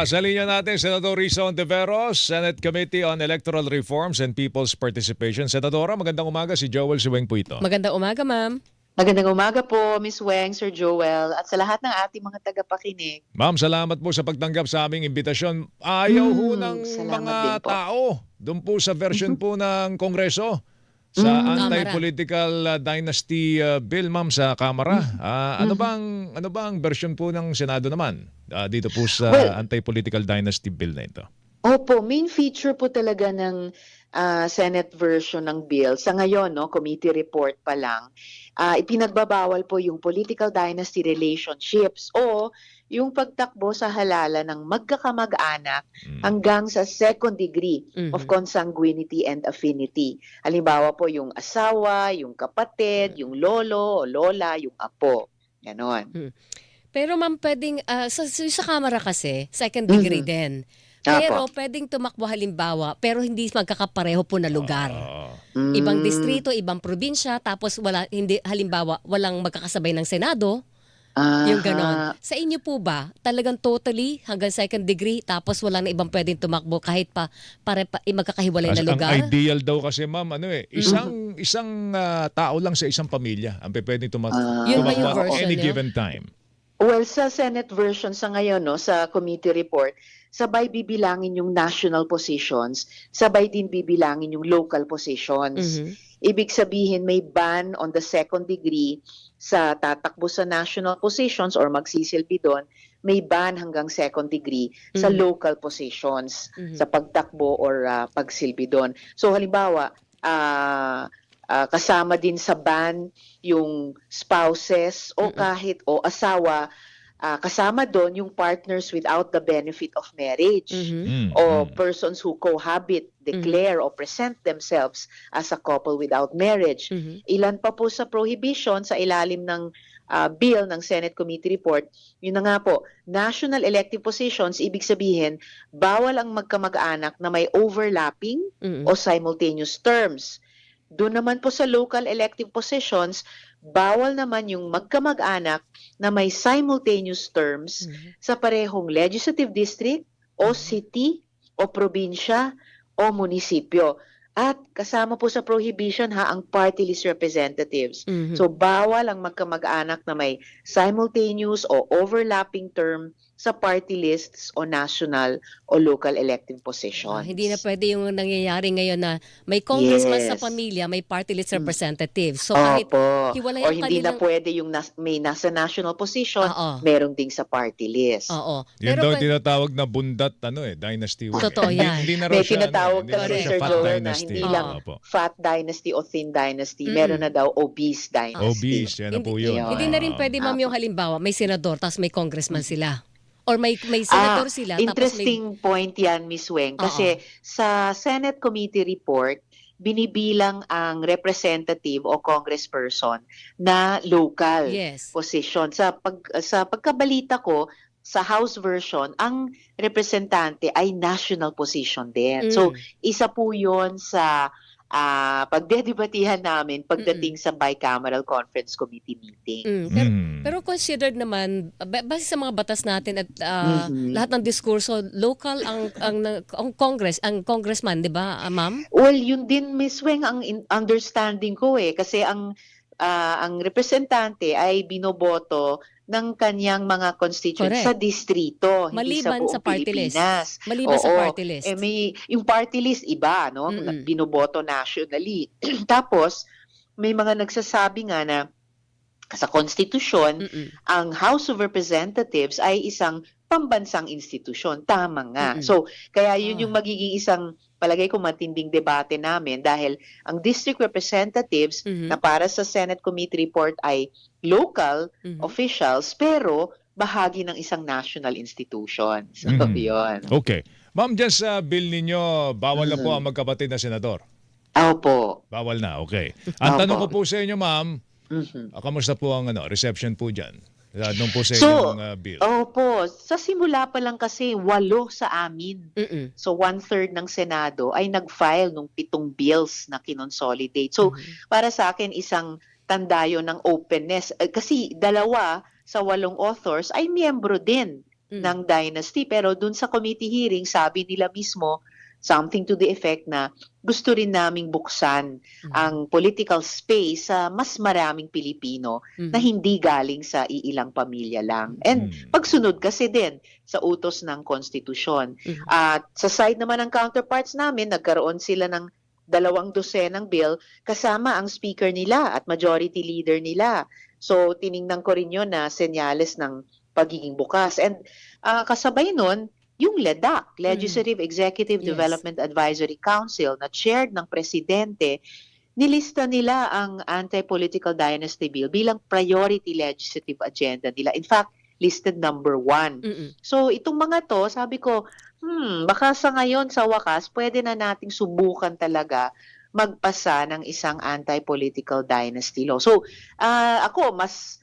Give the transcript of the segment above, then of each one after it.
Sa linya natin, Senador Risa Ontiveros, Senate Committee on Electoral Reforms and People's Participation. Senadora, magandang umaga. Si Joel Siweng po ito. Magandang umaga, ma'am. Magandang umaga po, Miss Weng, Sir Joel, at sa lahat ng ating mga tagapakinig. Ma'am, salamat po sa pagtanggap sa aming imbitasyon. Ayaw ho ng Salamat mga din po. tao doon po sa version po ng Kongreso sa Kamara. anti-political dynasty bill, ma'am, sa Kamara. Ano bang version po ng Senado naman dito po sa Well, anti-political dynasty bill na ito? Opo, main feature po talaga ng Senate version ng bill. Sa ngayon, no, committee report pa lang, ipinagbabawal po yung political dynasty relationships o yung pagtakbo sa halalan ng magkakamag-anak hanggang sa second degree of consanguinity and affinity. Halimbawa po yung asawa, yung kapatid, yung lolo o lola, yung apo. Ganon. Pero ma'am, pwedeng, sa Kamara kasi, second degree din. Pero pwedeng tumakbo halimbawa, pero hindi magkakapareho po na lugar. Ibang distrito, ibang probinsya, tapos hindi, halimbawa, walang magkakasabay ng Senado. Yung ganon. Sa inyo po ba, talagang totally hanggang second degree, tapos wala na ibang pwedeng tumakbo kahit magkakahiwalay na lugar? Ang ideal daw kasi, ma'am, isang tao lang sa isang pamilya ang pwedeng Yun ba yung tumakbo at version any niyo? given time. Well, sa Senate version sa ngayon, no, sa committee report, sabay bibilangin yung national positions, sabay din bibilangin yung local positions. Ibig sabihin may ban on the second degree sa tatakbo sa national positions or magsisilbi doon, may ban hanggang second degree sa local positions, sa pagtakbo or pagsilbi doon. So halimbawa, kasama din sa ban yung spouses o kahit o asawa, kasama doon yung partners without the benefit of marriage o persons who cohabit, declare o present themselves as a couple without marriage. Ilan pa po sa prohibition sa ilalim ng bill ng Senate Committee Report, yun na nga po, national elective positions, ibig sabihin, bawal ang magkamag-anak na may overlapping o simultaneous terms. Doon naman po sa local elective positions, bawal naman yung magkamag-anak na may simultaneous terms sa parehong legislative district o city o probinsya o munisipyo. At kasama po sa prohibition ang party list representatives. So bawal ang magkamag-anak na may simultaneous o overlapping term sa party lists o national o local elective positions. Hindi na pwede yung nangyayari ngayon na may congressman sa pamilya, may party list representative. So kahit hiwalay Or ang hindi na kanilang... pwede yung may nasa national position, merong ding sa party list. Oo. Yan Pero daw tinatawag na bundat dynasty. Totoo yan. Hindi na raw May siya, tinatawag hindi na raw kasi, siya Sir fat Joel, na dynasty. hindi lang fat dynasty o thin dynasty. Meron na daw obese dynasty. Obese, yan na po yun. Hindi na rin pwede, ma'am, yung halimbawa, may senador, tapos may congressman sila. Or may senador sila, tapos may... Interesting point yan, Miss Weng. Kasi sa Senate Committee Report, binibilang ang representative o congressperson na local position. Sa pagkabalita ko, sa House version, ang representante ay national position din. So, isa po yun sa pagdedebatihan namin pagdating sa bicameral conference committee meeting. Pero considered naman, base sa mga batas natin at lahat ng diskurso, local ang congressman, di ba, ma'am? Well, yun din, Miss Weng, ang understanding ko kasi ang representante ay binoboto ng kanyang mga constituents sa distrito, hindi sa Maliban buong sa party list. Pilipinas. Maliban sa party list. Yung party list iba, no? Binoboto nationally. Tapos may mga nagsasabi nga na sa konstitusyon, ang House of Representatives ay isang pambansang institusyon. Tama nga. So, kaya yun yung magiging isang, palagay ko, matinding debate namin dahil ang district representatives na para sa Senate Committee Report ay local officials pero bahagi ng isang national institution. So, yun. Okay. Ma'am, dyan sa bill ninyo, bawal na po ang magkapatid na senador? Opo. Bawal na, okay. Ang tanong ko po sa inyo, ma'am, kamusta po ang reception po dyan? Nung po sa inyong bill. Opo, sa simula pa lang kasi 8 sa amin. So 1/3 ng Senado ay nag-file nung 7 bills na kinonsolidate. So para sa akin isang tanda yun ng openness. Kasi 2 sa 8 authors ay miyembro din ng dynasty. Pero dun sa committee hearing, sabi nila mismo something to the effect na gusto rin naming buksan ang political space sa mas maraming Pilipino na hindi galing sa iilang pamilya lang. And pagsunod kasi din sa utos ng konstitusyon. At sa side naman ng counterparts namin, nagkaroon sila ng 200 bill kasama ang speaker nila at majority leader nila. So tiningnan ko rin yun na senyales ng pagiging bukas. And kasabay nun, yung LEDAC, Legislative Executive Development Advisory Council, na chaired ng presidente, nilista nila ang anti-political dynasty bill bilang priority legislative agenda nila. In fact, listed number 1. So itong mga to, sabi ko, baka sa ngayon, sa wakas, pwede na nating subukan talaga magpasa ng isang anti-political dynasty law. So ako, mas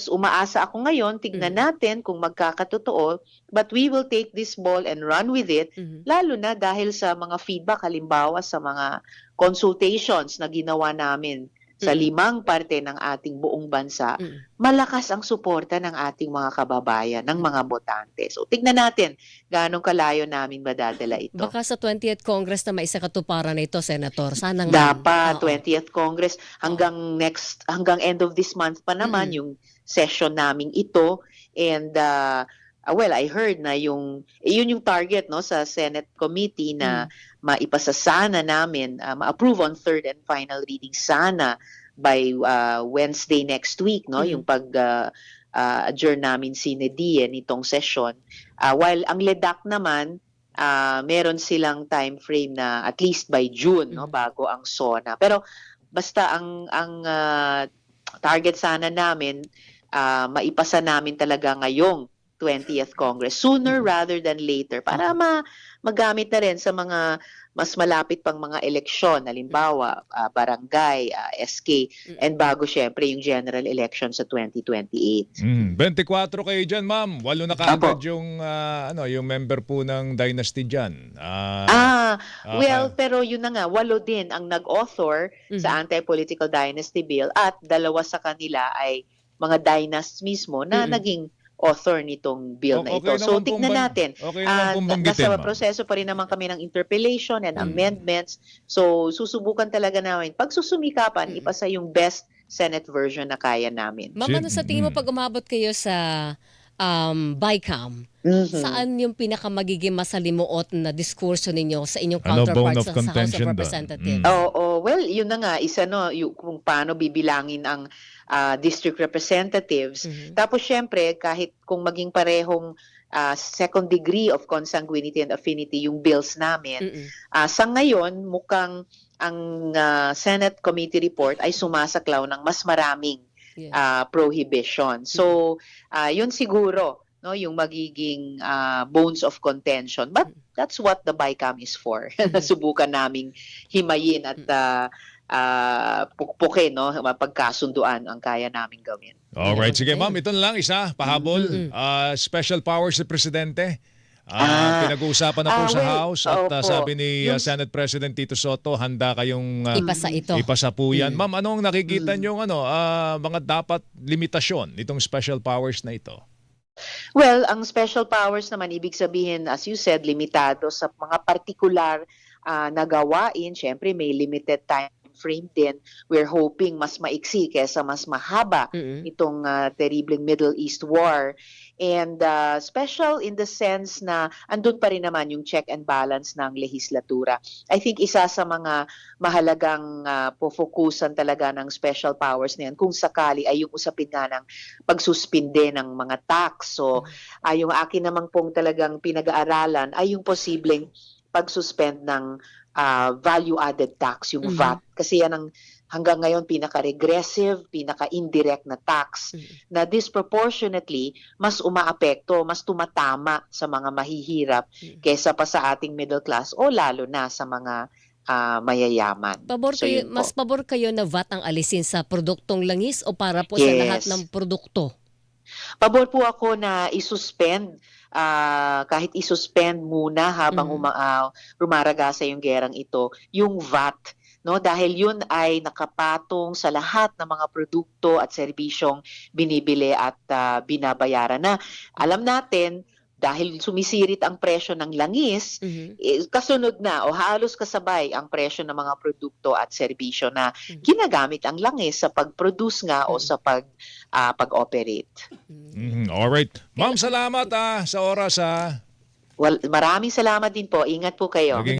umaasa ako ngayon, tignan natin kung magkakatotoo, but we will take this ball and run with it, lalo na dahil sa mga feedback, halimbawa sa mga consultations na ginawa namin sa 5 parte ng ating buong bansa, malakas ang suporta ng ating mga kababayan, ng mga botante. So tignan natin ganong kalayo namin madadala ito. Baka sa 20th Congress na maisakatuparan na ito, Senator. Sana nga. Dapat 20th Congress hanggang end of this month pa naman yung session naming ito. And well, I heard na yun yung target no sa Senate committee na maipasa sana namin, ma-approve on third and final reading sana by Wednesday next week, no, yung pag adjourn namin sine die nitong session. While ang LEDAC naman, meron silang time frame na at least by June, no, bago ang SONA. Pero basta ang target sana namin, maipasa namin talaga ngayong 20th Congress, sooner rather than later, para magamit na rin sa mga mas malapit pang mga eleksyon, halimbawa barangay, SK, and bago syempre yung general election sa 2028. 24 kayo dyan, ma'am. 8 na kaagad yung, yung member po ng dynasty dyan. Well, pero yun na nga, 8 din ang nag-author sa anti-political dynasty bill at 2 sa kanila ay mga dynasts mismo na naging author nitong bill na ito. So tignan natin. Nasa proseso pa rin naman kami ng interpellation and amendments. So susubukan talaga namin pagsusumikapan, ipasa yung best Senate version na kaya namin. Ma'am, ano sa tingin mo pag umabot kayo sa BICAM, saan yung pinakamagiging masalimuot na diskurso ninyo sa inyong counterparts sa House of Representatives? Well, yun na nga, isa no, kung paano bibilangin ang district representatives. Tapos syempre, kahit kung maging parehong second degree of consanguinity and affinity yung bills namin, sa ngayon, mukhang ang Senate Committee report ay sumasaklaw ng mas maraming prohibition. So, yun siguro, no, yung magiging bones of contention. But that's what the BICAM is for. Subukan naming himayin at pukpukin, no, mapagkasunduan ang kaya naming gawin. Alright, sige ma'am, ito na lang isa, pahabol. Special powers sa Presidente. Pinag-uusapan na po sa House at sabi ni Senate President Tito Soto, handa kayong ipasa ito. Ipasa po yan. Ma'am, anong nakikita nyo mga dapat limitasyon nitong special powers na ito? Well, ang special powers naman, ibig sabihin, as you said, limitado sa mga partikular na gawain. Siyempre, may limited time frame din. We're hoping mas maiksi kesa mas mahaba itong terribleng Middle East war. And special in the sense na andun pa rin naman yung check and balance ng lehislatura. I think isa sa mga mahalagang pofokusan talaga ng special powers na yan, kung sakali ay yung usapin nga ng pagsuspinde ng mga tax. So yung akin namang pong talagang pinag-aaralan ay yung posibleng pag-suspend ng value-added tax, yung VAT. Kasi yan ang hanggang ngayon pinaka-regressive, pinaka-indirect na tax na disproportionately mas umaapekto, mas tumatama sa mga mahihirap kaysa pa sa ating middle class o lalo na sa mga mayayaman. Mas pabor kayo na VAT ang alisin sa produktong langis o para po sa lahat ng produkto? Pabor po ako na isuspend, kahit isuspend muna habang rumaragasa yung gerang ito, yung VAT. No, dahil yun ay nakapatong sa lahat ng mga produkto at serbisyong binibili at binabayaran na. Alam natin, dahil sumisirit ang presyo ng langis, kasunod na o halos kasabay ang presyo ng mga produkto at serbisyo na ginagamit ang langis sa pag-produce nga o sa pag-operate. Alright. Ma'am, salamat sa oras. Maraming salamat din po. Ingat po kayo.